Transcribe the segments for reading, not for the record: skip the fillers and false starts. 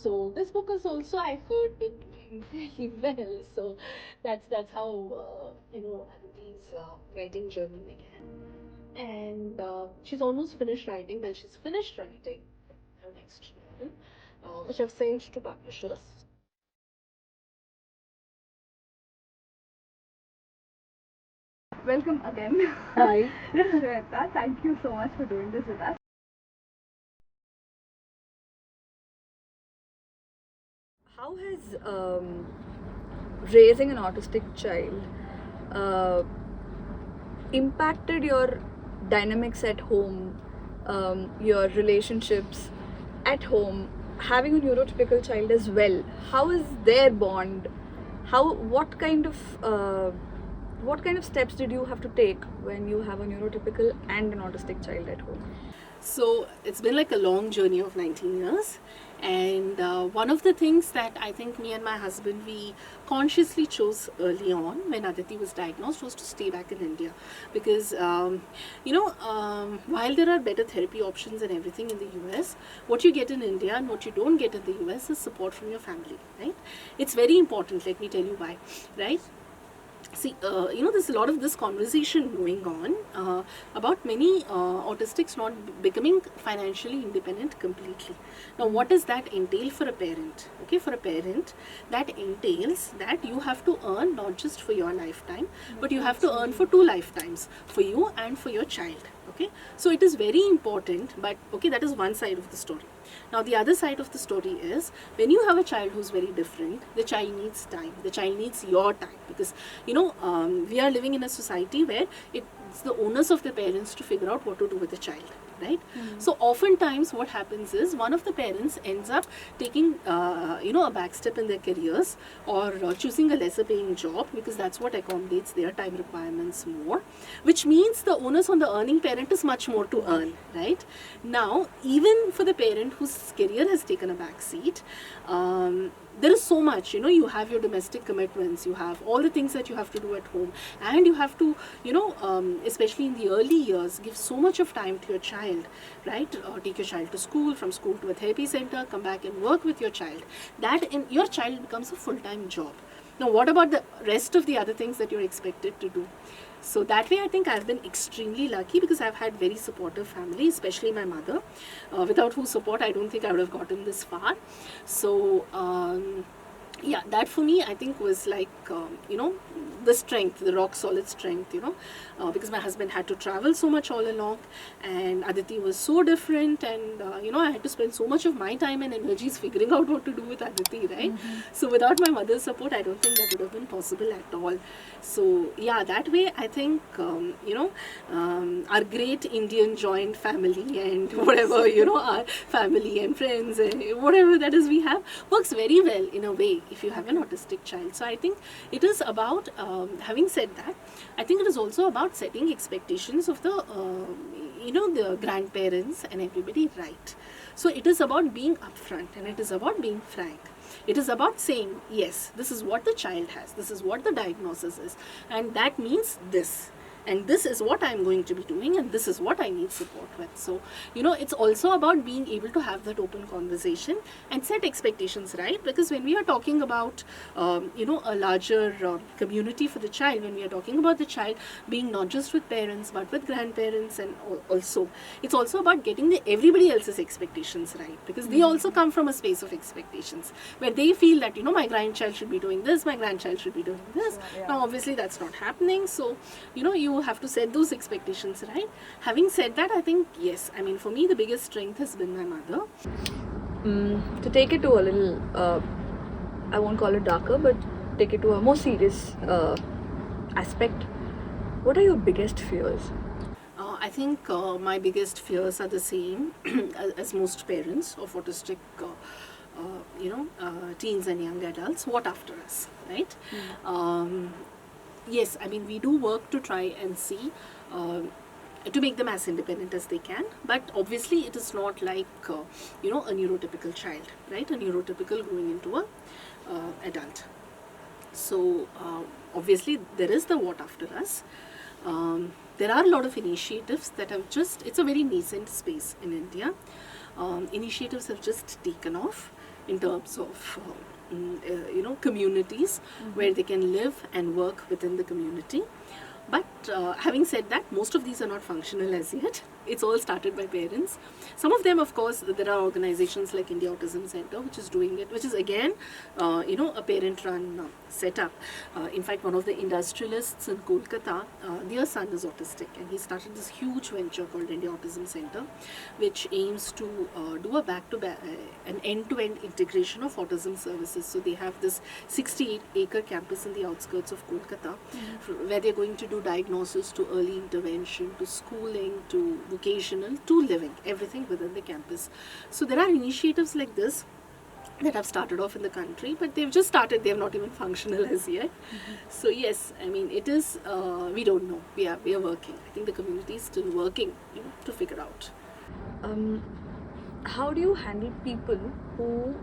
So this book is also, I've heard, been doing really well. So that's how Aditi's writing journey began. And she's almost finished writing. Well, she's finished writing her next novel, which I've sent to publishers. Welcome again. Hi. Shwetha, thank you so much for doing this with us. How has raising an autistic child uh, impacted your dynamics at home, your relationships at home, having a neurotypical child as well? How is their bond? How what kind of steps did you have to take when you have a neurotypical and an autistic child at home? So it's been like a long journey of 19 years. And one of the things that I think me and my husband, we consciously chose early on when Aditi was diagnosed was to stay back in India. Because, while there are better therapy options and everything in the US, what you get in India and what you don't get in the US is support from your family, right? It's very important, let me tell you why, right? See, there's a lot of this conversation going on about many autistics not becoming financially independent completely. Now, what does that entail for a parent? Okay, for a parent, that entails that you have to earn not just for your lifetime, but you have to earn for 2 lifetimes, for you and for your child. Okay, so it is very important, but okay, that is one side of the story. Now, the other side of the story is when you have a child who's very different, the child needs time, the child needs your time, because we are living in a society where it's the onus of the parents to figure out what to do with the child, right? So oftentimes what happens is one of the parents ends up taking a back step in their careers, or choosing a lesser paying job, because that's what accommodates their time requirements more, which means the onus on the earning parent is much more to earn, right? Now, even for the parent whose career has taken a back seat, there is so much, you have your domestic commitments, you have all the things that you have to do at home, and you have to, especially in the early years, give so much of time to your child, right? Take your child to school, from school to a therapy center, come back and work with your child. Your child becomes a full-time job. Now, what about the rest of the other things that you're expected to do? So that way, I think I've been extremely lucky, because I've had very supportive family, especially my mother, without whose support I don't think I would have gotten this far. So yeah, that for me, I think, was like the strength, the rock solid strength, because my husband had to travel so much all along, and Aditi was so different, and I had to spend so much of my time and energies figuring out what to do with Aditi, right? So without my mother's support, I don't think that would have been possible at all. So yeah, that way, I think our great Indian joint family and whatever, our family and friends and whatever that is we have, works very well in a way if you have an autistic child. So I think it is about, having said that, I think it is also about setting expectations of the grandparents and everybody right. So it is about being upfront, and it is about being frank. It is about saying, yes, this is what the child has, this is what the diagnosis is, and that means this. And this is what I'm going to be doing, and this is what I need support with. So, it's also about being able to have that open conversation and set expectations, right? Because when we are talking about, a larger community for the child, when we are talking about the child being not just with parents, but with grandparents, and also, it's also about getting everybody else's expectations right, because they also come from a space of expectations, where they feel that, my grandchild should be doing this, my grandchild should be doing this. Yeah. Now, obviously, that's not happening. So, you have to set those expectations right. Having said that, I think, yes, I mean, for me, the biggest strength has been my mother. To take it to a little, I won't call it darker, but take it to a more serious aspect, what are your biggest fears? I think my biggest fears are the same as most parents of autistic teens and young adults. What after us, right? Yes, I mean, we do work to try and see to make them as independent as they can, but obviously it is not like a neurotypical child, right? A neurotypical growing into a adult. So obviously there is the what after us. There are a lot of initiatives that have it's a very nascent space in India. Initiatives have just taken off, in terms of communities where they can live and work within the community. But having said that, most of these are not functional as yet. It's all started by parents. Some of them, of course, there are organizations like India Autism Center, which is doing it, which is again, a parent-run setup. In fact, one of the industrialists in Kolkata, their son is autistic, and he started this huge venture called India Autism Center, which aims to do a back-to-back, an end-to-end integration of autism services. So they have this 68-acre campus in the outskirts of Kolkata, where they're going to do diagnosis, to early intervention, to schooling, to vocational, to living, everything within the campus. So there are initiatives like this that have started off in the country, but they've just started, they're not even functional as yet. So yes, I mean, it is, we don't know, we are working. I think the community is still working, to figure out. How do you handle people who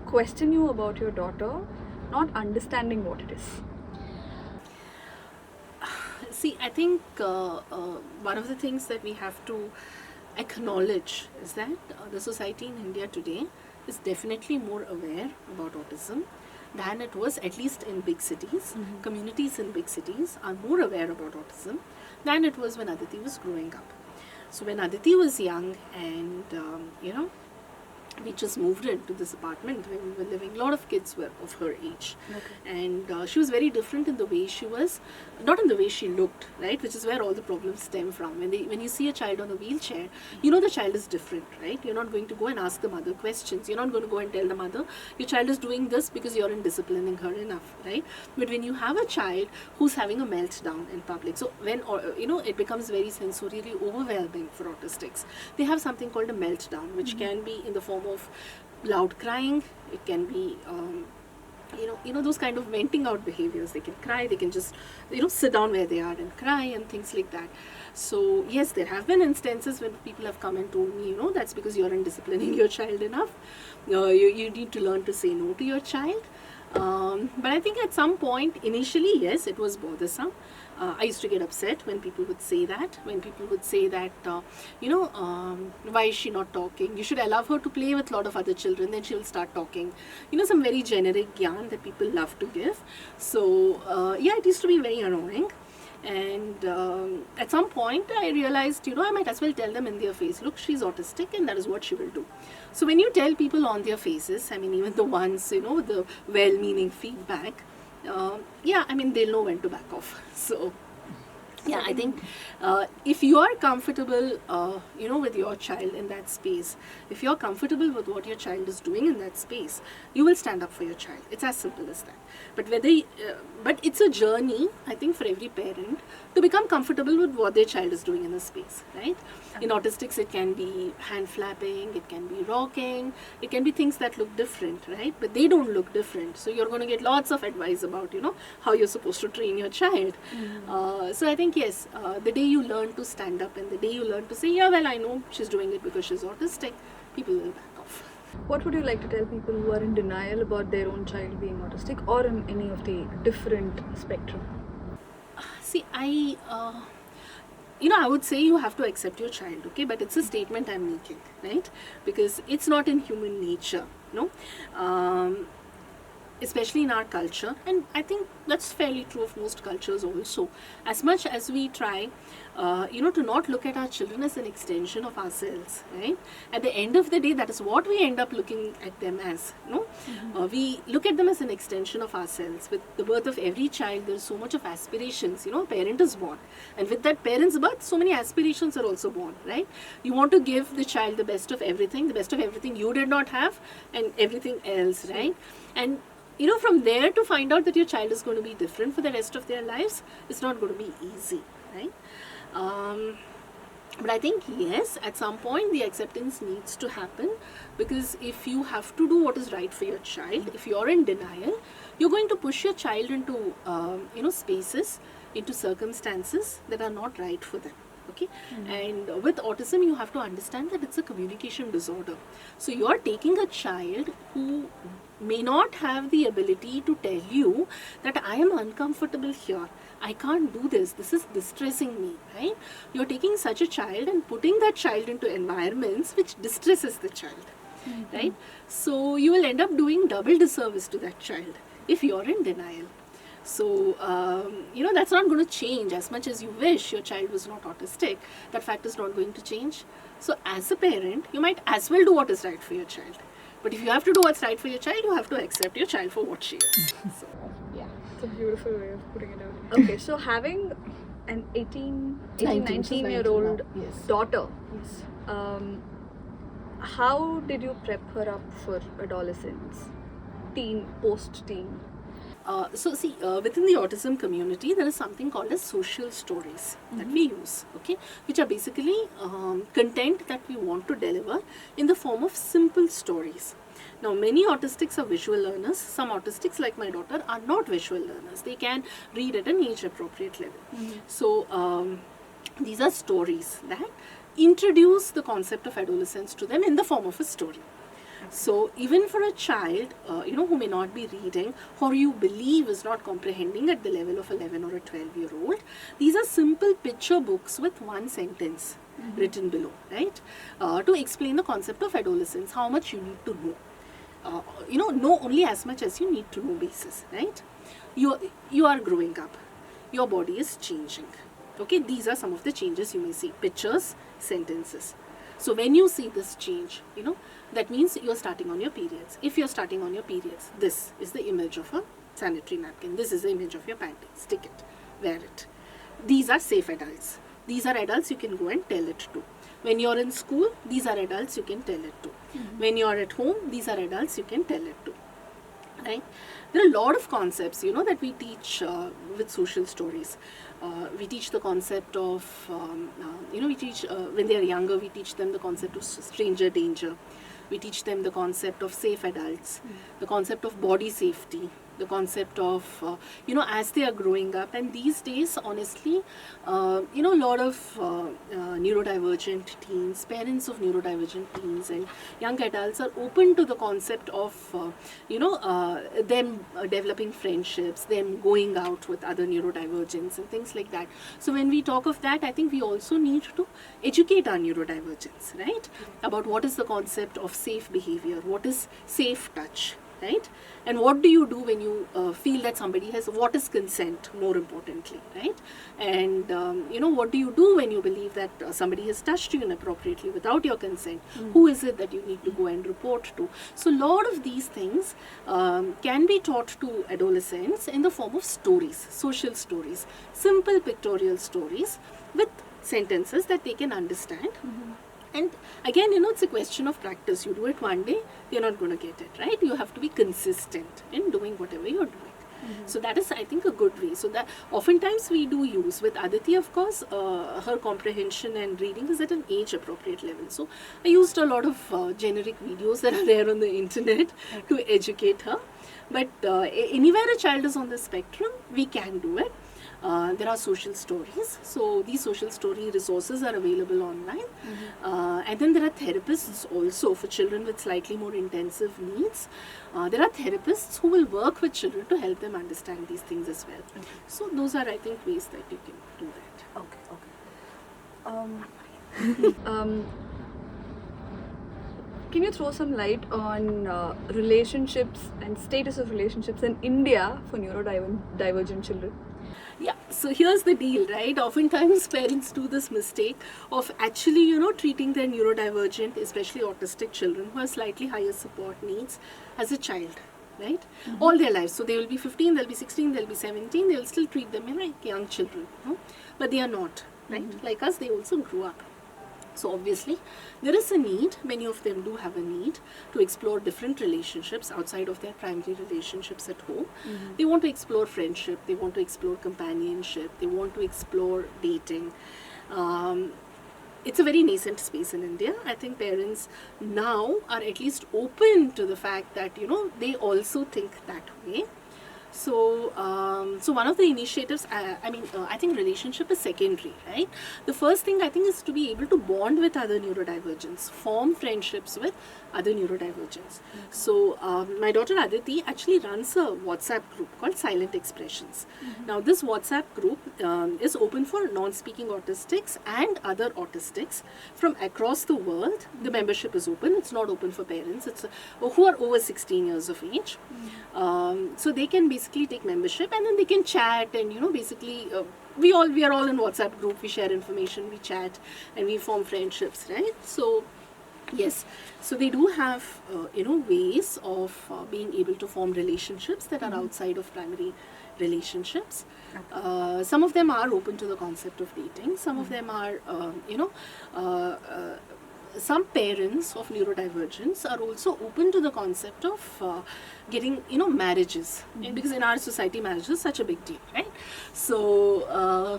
question you about your daughter not understanding what it is? See, I think one of the things that we have to acknowledge is that the society in India today is definitely more aware about autism than it was, at least in big cities. Communities in big cities are more aware about autism than it was when Aditi was growing up. So when Aditi was young and, we just moved into this apartment where we were living. A lot of kids were of her age. Okay. And she was very different in the way she was, not in the way she looked, right? Which is where all the problems stem from. When you see a child on a wheelchair, the child is different, right? You're not going to go and ask the mother questions. You're not going to go and tell the mother, your child is doing this because you're in disciplining her enough, right? But when you have a child who's having a meltdown in public, so when, it becomes very sensorially overwhelming for autistics. They have something called a meltdown, which can be in the form of loud crying. It can be those kind of venting out behaviors. They can cry, they can just sit down where they are and cry and things like that. So yes, there have been instances when people have come and told me, that's because you aren't disciplining your child enough. You need to learn to say no to your child. But I think at some point, initially, yes, it was bothersome. I used to get upset when people would say that, why is she not talking? You should allow her to play with a lot of other children, then she will start talking. Some very generic yarn that people love to give. So, it used to be very annoying. And at some point I realized, I might as well tell them in their face, look, she's autistic and that is what she will do. So when you tell people on their faces, even the ones, with the well-meaning feedback, they'll know when to back off. So I think if you are comfortable, with your child in that space, if you're comfortable with what your child is doing in that space, you will stand up for your child. It's as simple as that. But but it's a journey, I think, for every parent to become comfortable with what their child is doing in the space, right? In autistics, it can be hand flapping, it can be rocking, it can be things that look different, right? But they don't look different. So you're going to get lots of advice about, how you're supposed to train your child. So I think, yes, the day you learn to stand up and the day you learn to say, I know she's doing it because she's autistic, people will back off. What would you like to tell people who are in denial about their own child being autistic or in any of the different spectrum? See, I would say you have to accept your child, okay? But it's a statement I'm making, right? Because it's not in human nature, especially in our culture, and I think that's fairly true of most cultures also. As much as we try, to not look at our children as an extension of ourselves, right? At the end of the day, that is what we end up looking at them as, we look at them as an extension of ourselves. With the birth of every child, there's so much of aspirations, a parent is born. And with that parent's birth, so many aspirations are also born, right? You want to give the child the best of everything you did not have, and everything else, right? And from there to find out that your child is going to be different for the rest of their lives, it's not going to be easy, right? But I think, yes, at some point the acceptance needs to happen, because if you have to do what is right for your child, if you're in denial, you're going to push your child into, spaces, into circumstances that are not right for them. Okay, and with autism, you have to understand that it's a communication disorder. So you are taking a child who may not have the ability to tell you that I am uncomfortable here, I can't do this is distressing me, right? You're taking such a child and putting that child into environments which distresses the child. right? So you will end up doing double disservice to that child if you're in denial. So, that's not going to change as much as you wish your child was not autistic. That fact is not going to change. So, as a parent, you might as well do what is right for your child. But if you have to do what's right for your child, you have to accept your child for what she is. So, yeah. It's a beautiful way of putting it out. Okay, so having an 19-year-old yes. daughter, Yes. how did you prep her up for adolescence, teen, post-teen? Within the autism community, there is something called as social stories that we use, okay, which are basically content that we want to deliver in the form of simple stories. Now, many autistics are visual learners. Some autistics, like my daughter, are not visual learners. They can read at an age-appropriate level. So, these are stories that introduce the concept of adolescence to them in the form of a story. So even for a child, who may not be reading or you believe is not comprehending at the level of 11 or a 12-year-old, these are simple picture books with one sentence written below, right? To explain the concept of adolescence, how much you need to know. Know only as much as you need to know basis, right? You are growing up. Your body is changing. Okay, these are some of the changes you may see. Pictures, sentences. So when you see this change, that means you're starting on your periods. If you're starting on your periods, this is the image of a sanitary napkin. This is the image of your panties. Stick it, wear it. These are safe adults. These are adults you can go and tell it to. When you're in school, these are adults you can tell it to. When you're at home, these are adults you can tell it to. Right? There are a lot of concepts, that we teach with social stories. We teach the concept of, we teach, when they are younger, we teach them the concept of stranger danger. We teach them the concept of safe adults, the concept of body safety, the concept of, as they are growing up. And these days, honestly, a lot of neurodivergent teens, parents of neurodivergent teens and young adults are open to the concept of, them developing friendships, them going out with other neurodivergents and things like that. So when we talk of that, I think we also need to educate our neurodivergents, right? About what is the concept of safe behavior, what is safe touch, right? And what do you do when you feel that somebody has, what is consent, more importantly, right? And, what do you do when you believe that somebody has touched you inappropriately without your consent? Who is it that you need to go and report to? So a lot of these things can be taught to adolescents in the form of stories, social stories, simple pictorial stories with sentences that they can understand. And again, it's a question of practice. You do it one day, you're not going to get it, right? You have to be consistent in doing whatever you're doing. So that is, I think, a good way. So that oftentimes we do use with Aditi, of course, her comprehension and reading is at an age-appropriate level. So I used a lot of generic videos that are there on the internet to educate her. But anywhere a child is on the spectrum, we can do it. There are social stories. So these social story resources are available online. And then there are therapists also for children with slightly more intensive needs. There are therapists who will work with children to help them understand these things as well. So those are, I think, ways that you can do that. Can you throw some light on relationships and status of relationships in India for neurodivergent children? Yeah, so here's the deal, right? Oftentimes parents do this mistake of actually, treating their neurodivergent, especially autistic children who have slightly higher support needs as a child, right? All their lives. So they will be 15, they'll be 16, they'll be 17, they'll still treat them like young children, but they are not, right? Like us, they also grew up. So obviously, there is a need, many of them do have a need to explore different relationships outside of their primary relationships at home. They want to explore friendship, they want to explore companionship, they want to explore dating. It's a very nascent space in India. I think parents now are at least open to the fact that, they also think that way. So one of the initiatives, I think relationship is secondary, right? The first thing I think is to be able to bond with other neurodivergents, form friendships with other neurodivergents. So my daughter Aditi actually runs a WhatsApp group called Silent Expressions. Now this WhatsApp group is open for non-speaking autistics and other autistics from across the world. The membership is open. It's not open for parents. It's who are over 16 years of age. So they can basically take membership, and then they can chat, and basically we are all in WhatsApp group. We share information, we chat, and we form friendships, right? So yes, so they do have ways of being able to form relationships that are outside of primary relationships. Some of them are open to the concept of dating. Some of them are some parents of neurodivergence are also open to the concept of getting marriages, because in our society marriage is such a big deal, right? So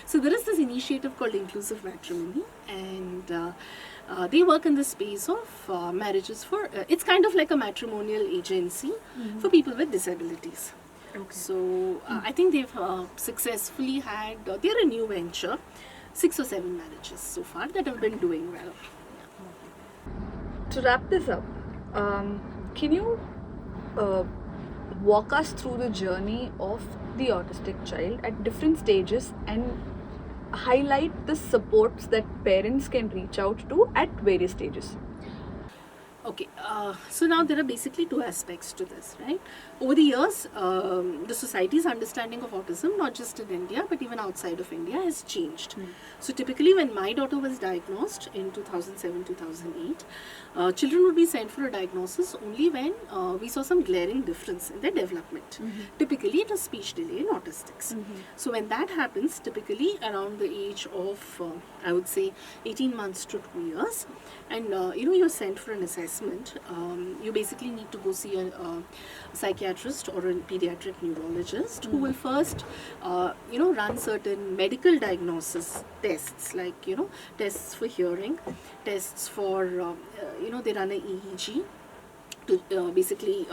so there is this initiative called inclusive matrimony, and they work in the space of marriages for it's kind of like a matrimonial agency for people with disabilities. So I think they've successfully had they're a new venture, 6 or 7 marriages so far that have been doing well. To wrap this up, can you walk us through the journey of the autistic child at different stages and highlight the supports that parents can reach out to at various stages? Okay, so now there are basically 2 aspects to this, right? Over the years, the society's understanding of autism, not just in India, but even outside of India, has changed. So typically when my daughter was diagnosed in 2007-2008, children would be sent for a diagnosis only when we saw some glaring difference in their development. Typically it was speech delay in autistics. So when that happens, typically around the age of, I would say, 18 months to 2 years, and you're sent for an assessment. You basically need to go see a psychiatrist or a pediatric neurologist who will first run certain medical diagnosis tests, like tests for hearing, tests for they run an EEG to basically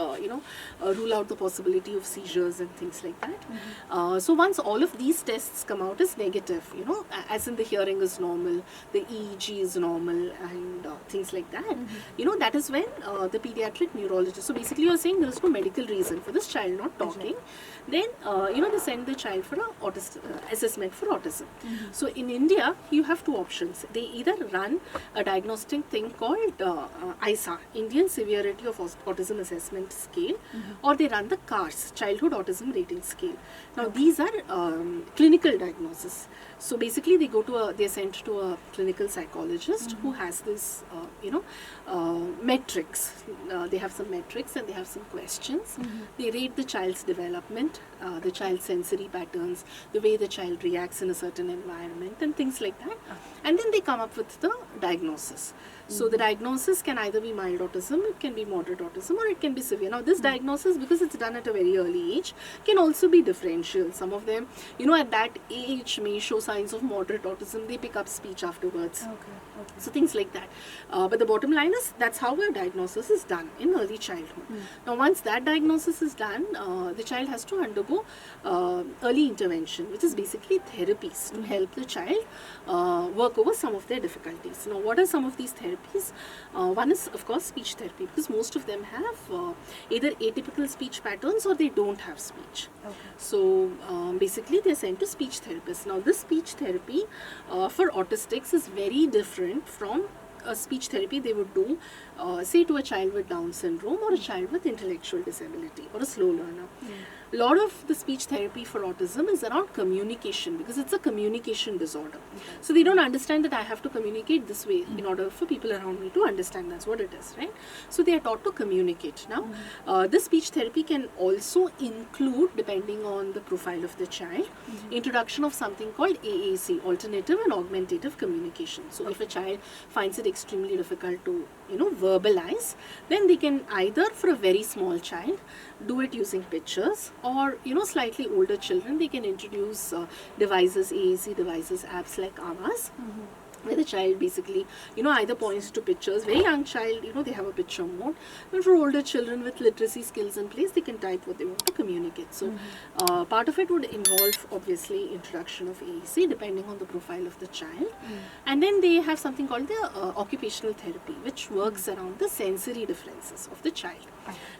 rule out the possibility of seizures and things like that. So once all of these tests come out as negative, as in the hearing is normal, the EEG is normal, and things like that, that is when the pediatric neurologist, so basically you're saying there is no medical reason for this child not talking, then they send the child for a assessment for autism. So in India you have 2 options. They either run a diagnostic thing called ISA, Indian Severity of Autism Assessment Scale, or they run the CARS, Childhood Autism Rating Scale. Now these are clinical diagnosis. So basically they're sent to a clinical psychologist who has this metrics. They have some metrics and they have some questions. They rate the child's development, the child's sensory patterns, the way the child reacts in a certain environment, and things like that. And then they come up with the diagnosis. So the diagnosis can either be mild autism, it can be moderate autism, or it can be severe. Now this diagnosis, because it's done at a very early age, can also be differential. Some of them, at that age may show signs of moderate autism, they pick up speech afterwards. So things like that. But the bottom line is, that's how a diagnosis is done in early childhood. Now once that diagnosis is done, the child has to undergo early intervention, which is basically therapies to help the child work over some of their difficulties. Now what are some of these therapies? One is of course speech therapy, because most of them have either atypical speech patterns or they don't have speech. So basically they're sent to speech therapists. Now this speech therapy for autistics is very different from a speech therapy they would do say to a child with Down syndrome or a child with intellectual disability or a slow learner. A lot of the speech therapy for autism is around communication, because it's a communication disorder. So they don't understand that I have to communicate this way in order for people around me to understand that's what it is, right? So they are taught to communicate. Now, this speech therapy can also include, depending on the profile of the child, introduction of something called AAC, alternative and augmentative communication. So if a child finds it extremely difficult to verbalize, then they can either, for a very small child, do it using pictures, or slightly older children, they can introduce devices, AAC devices, apps like Avas, where the child basically, either points to pictures. Very young child, they have a picture mode. And for older children with literacy skills in place, they can type what they want to communicate. So part of it would involve, obviously, introduction of AEC, depending on the profile of the child. And then they have something called the occupational therapy, which works around the sensory differences of the child,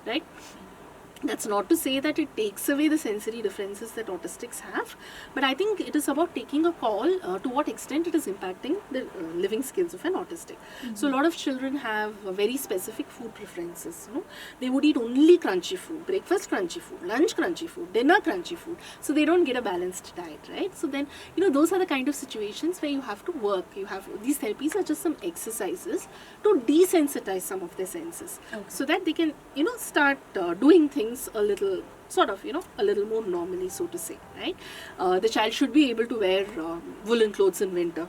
right? That's not to say that it takes away the sensory differences that autistics have, but I think it is about taking a call to what extent it is impacting the living skills of an autistic. So a lot of children have very specific food preferences. They would eat only crunchy food, breakfast crunchy food, lunch crunchy food, dinner crunchy food. So they don't get a balanced diet, right? So then, those are the kind of situations where you have to work. These therapies are just some exercises to desensitize some of their senses, so that they can, start doing things a little a little more normally, so to say, right? The child should be able to wear woolen clothes in winter.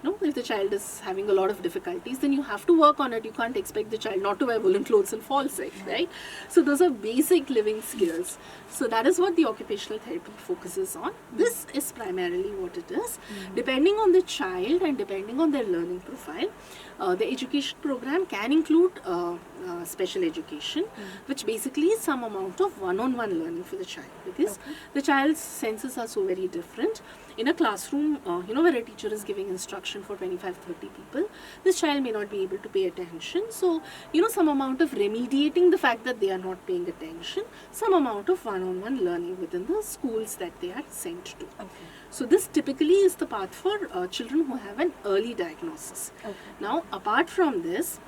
If the child is having a lot of difficulties, then you have to work on it. You can't expect the child not to wear woolen clothes and fall sick, right? So those are basic living skills. So that is what the occupational therapy focuses on. This is primarily what it is. Depending on the child and depending on their learning profile, the education program can include special education, which basically is some amount of one-on-one learning for the child, because the child's senses are so very different. In a classroom, where a teacher is giving instruction for 25-30 people, this child may not be able to pay attention. So, some amount of remediating the fact that they are not paying attention, some amount of one-on-one learning within the schools that they are sent to. So this typically is the path for children who have an early diagnosis. Now, apart from this,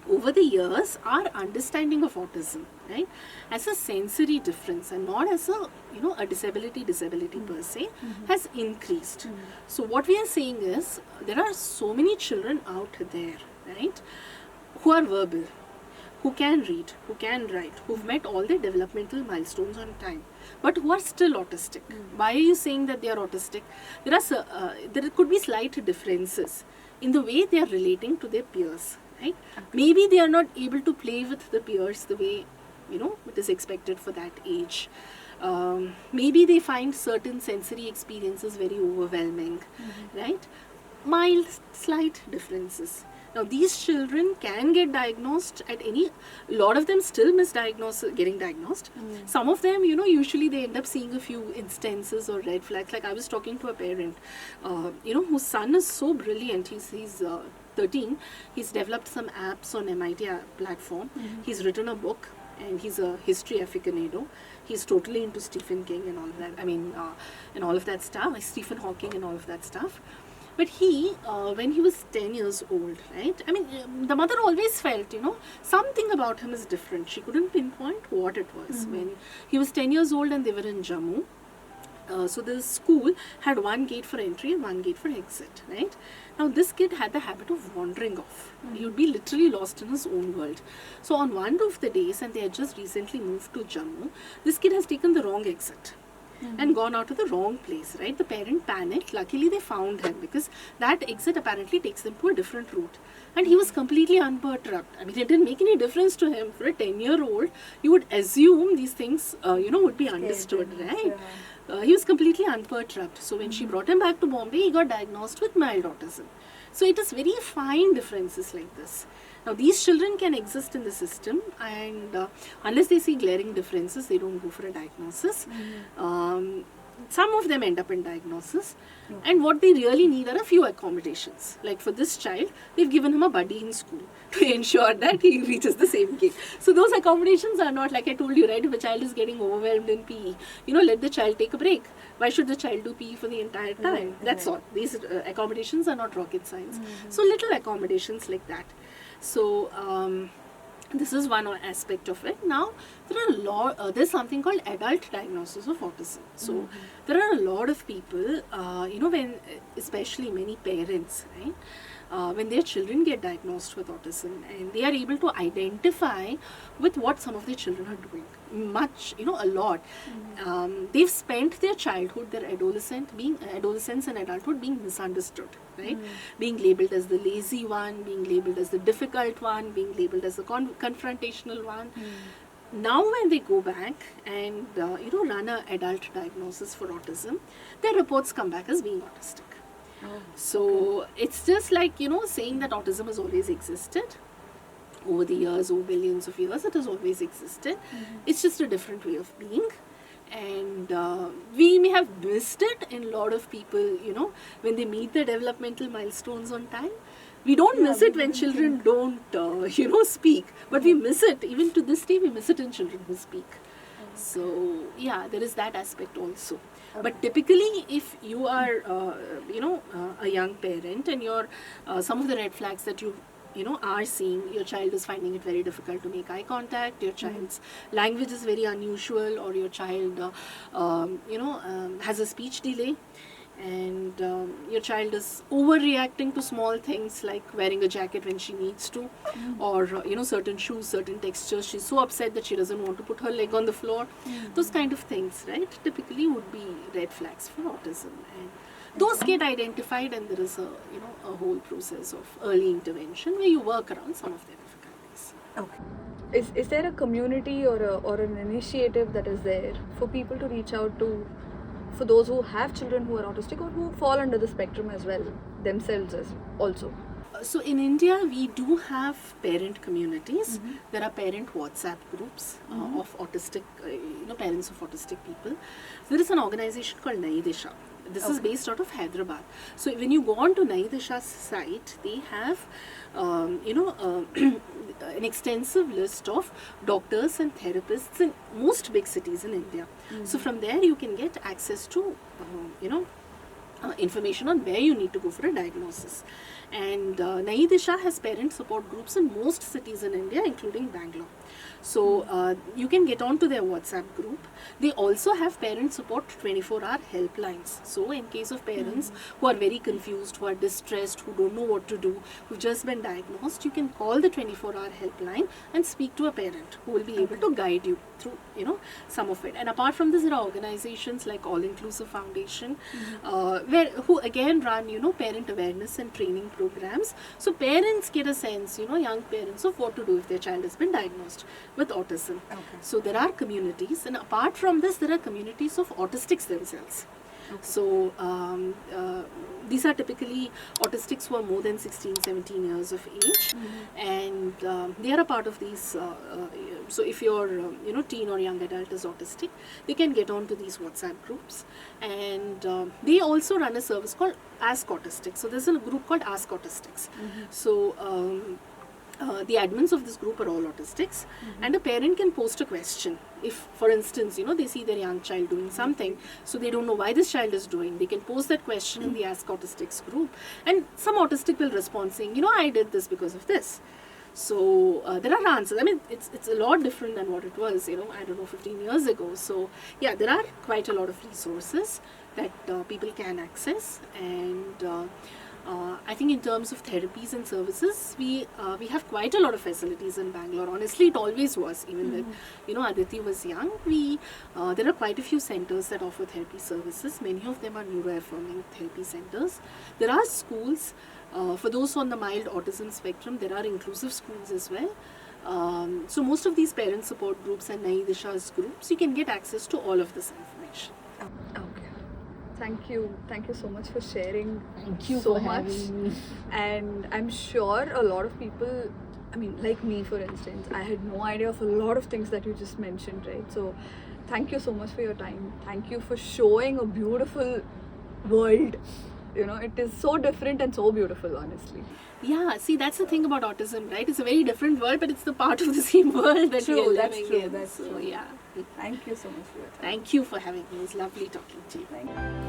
over the years, our understanding of autism, right, as a sensory difference and not as a disability per se, has increased. So what we are saying is, there are so many children out there, right, who are verbal, who can read, who can write, who've met all their developmental milestones on time, but who are still autistic. Why are you saying that they are autistic? There could be slight differences in the way they are relating to their peers, right? Maybe they are not able to play with the peers the way, it is expected for that age. Maybe they find certain sensory experiences very overwhelming, right? Mild, slight differences. Now, these children can get diagnosed at a lot of them still getting diagnosed. Some of them, usually they end up seeing a few instances or red flags. Like I was talking to a parent, whose son is so brilliant. He's 13. He's developed some apps on MIT platform. He's written a book, and he's a history aficionado. He's totally into Stephen King and all of that. And all of that stuff, like Stephen Hawking and all of that stuff. But he, when he was 10 years old, right? The mother always felt, something about him is different. She couldn't pinpoint what it was. When he was 10 years old and they were in Jammu, so the school had one gate for entry and one gate for exit, right? Now this kid had the habit of wandering off. He would be literally lost in his own world. So on one of the days, and they had just recently moved to Jammu, this kid has taken the wrong exit. And gone out to the wrong place, right? The parent panicked. Luckily, they found him, because that exit apparently takes them to a different route. And he was completely unperturbed. It didn't make any difference to him. For a 10-year-old, you would assume these things, would be understood, right? He was completely unperturbed. So when she brought him back to Bombay, he got diagnosed with mild autism. So it is very fine differences like this. Now, these children can exist in the system, and unless they see glaring differences, they don't go for a diagnosis. Some of them end up in diagnosis, and what they really need are a few accommodations. Like for this child, they've given him a buddy in school to ensure that he reaches the same gate. So those accommodations are not, like I told you, right? If a child is getting overwhelmed in PE, let the child take a break. Why should the child do PE for the entire time? That's all. These accommodations are not rocket science. So little accommodations like that. So this is one aspect of it. Now there's something called adult diagnosis of autism. So there are a lot of people, when especially many parents, right, when their children get diagnosed with autism, and they are able to identify with what some of their children are doing. A lot. They've spent their childhood, their adolescence and adulthood being misunderstood, right? Being labeled as the lazy one, being labeled as the difficult one, being labeled as the confrontational one. Now when they go back and run an adult diagnosis for autism, their reports come back as being autistic. So it's just like, saying that autism has always existed. Over the years, over billions of years, it has always existed. It's just a different way of being. And we may have missed it in a lot of people, when they meet their developmental milestones on time. We don't miss it when children don't, speak. But we miss it, even to this day, we miss it in children who speak. So, yeah, there is that aspect also. But typically, if you are, a young parent and some of the red flags that you are seeing, your child is finding it very difficult to make eye contact, your child's language is very unusual, or your child, has a speech delay, and your child is overreacting to small things like wearing a jacket when she needs to, or certain shoes, certain textures, she's so upset that she doesn't want to put her leg on the floor. Those kind of things, right, typically would be red flags for autism, and those get identified, and there is a whole process of early intervention where you work around some of their difficulties. Okay. Is there a community or an initiative that is there for people to reach out to, for those who have children who are autistic or who fall under the spectrum as well, themselves as also? So in India, we do have parent communities. There are parent WhatsApp groups of autistic, parents of autistic people. There is an organization called Nayi Disha. This is based out of Hyderabad. So when you go on to Nayi Disha's site, they have, an extensive list of doctors and therapists in most big cities in India. So from there, you can get access to, information on where you need to go for a diagnosis. And Nayi Disha has parent support groups in most cities in India, including Bangalore. So you can get onto their WhatsApp group. They also have parent support 24-hour helplines. So in case of parents who are very confused, who are distressed, who don't know what to do, who've just been diagnosed, you can call the 24-hour helpline and speak to a parent who will be able to guide you through, some of it. And apart from this, there are organizations like All Inclusive Foundation, who again run, parent awareness and training programs. So parents get a sense, young parents, of what to do if their child has been diagnosed with autism. So there are communities, and apart from this, there are communities of autistics themselves. So these are typically autistics who are more than 16, 17 years of age, and they are a part of these. So if your teen or young adult is autistic, they can get onto these WhatsApp groups, and they also run a service called Ask Autistic. So there's a group called Ask Autistics. So the admins of this group are all autistics, and a parent can post a question. If, for instance, they see their young child doing something, so they don't know why this child is doing, they can post that question in the Ask Autistics group, and some autistic will respond saying, I did this because of this. So there are answers. I mean, it's a lot different than what it was, 15 years ago. So yeah, there are quite a lot of resources that people can access, and I think in terms of therapies and services, we have quite a lot of facilities in Bangalore. Honestly, it always was. Even when Aditi was young, there are quite a few centers that offer therapy services. Many of them are neuroaffirming therapy centers. There are schools for those on the mild autism spectrum. There are inclusive schools as well. So most of these parent support groups and Nayi Disha's groups, you can get access to all of this information. Okay. Thank you so much for sharing. Thank you so for much. having me. And I'm sure a lot of people, like me for instance, I had no idea of a lot of things that you just mentioned, right? So thank you so much for your time. Thank you for showing a beautiful world. It is so different and so beautiful, honestly. Yeah, see, that's the thing about autism, right? It's a very different world, but it's the part of the same world that we are living in. That's true. Yeah. Thank you so much for your time. Thank you for having me. It was lovely talking to you. Thank you.